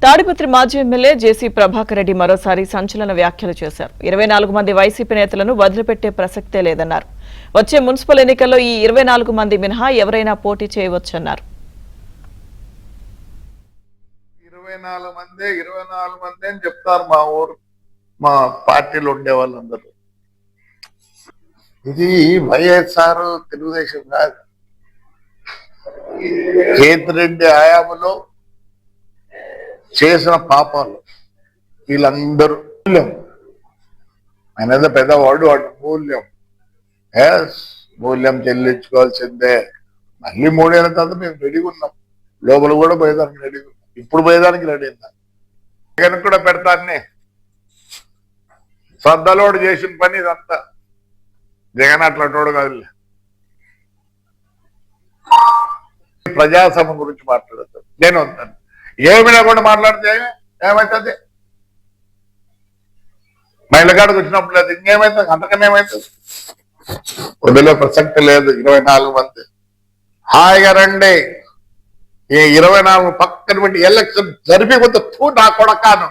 తాడిపత్రి మాజీ ఎమ్మెల్యే జేసీ ప్రభాకర్ రెడ్డి మరోసారి సంచలన వ్యాఖ్యలు చేశారు. 24 మంది వైసీపీ నేతలను వదిలిపెట్టే ప్రసక్తే లేదన్నారు. వచ్చే మున్సిపల్ ఎన్నికల్లో ఈ 24 మంది మినహా ఎవరైనా పోటీ చేయవచ్చన్నారు. 24 మంది అని చెప్తారు మా పార్టీలో ఉండే వాళ్ళందరూ. ఇది వైఎస్ఆర్ తెలుగుదేశం కాదు. కేతిరెడ్డి హయాంలో చేసిన పాపాలు వీళ్ళందరూ ఆయన పెద్దవాడు వాడు మూల్యం చెల్లించుకోవాల్సిందే. మళ్ళీ 3 ఏళ్ళ తర్వాత మేము రెడీగా ఉన్నాం. లోపల కూడా పోయేదానికి రెడీగా ఉన్నాం. ఇప్పుడు పోయేదానికి రెడీ అయిందా జగన్ కూడా పెడతాన్ని శ్రద్ధలోడు చేసిన పని ఇదంతా. జగన్ అట్లాంటోడు కాదు. ప్రజాస్వామ్యం గురించి మాట్లాడతాను నేను వస్తాను. ఏమైనా కూడా మాట్లాడితే ఏమవుతుంది? మహిళ కాడికి వచ్చినప్పుడు లేదు, ఇంకేమవుతుంది? అంతకన్నా ఏమవుతుంది? వదిలే ప్రసక్తి లేదు. 24 మంది హాయిగా రండి. ఈ 24 పక్కన పెట్టి ఎలక్షన్ జరిపిపోతే నా కొడకాను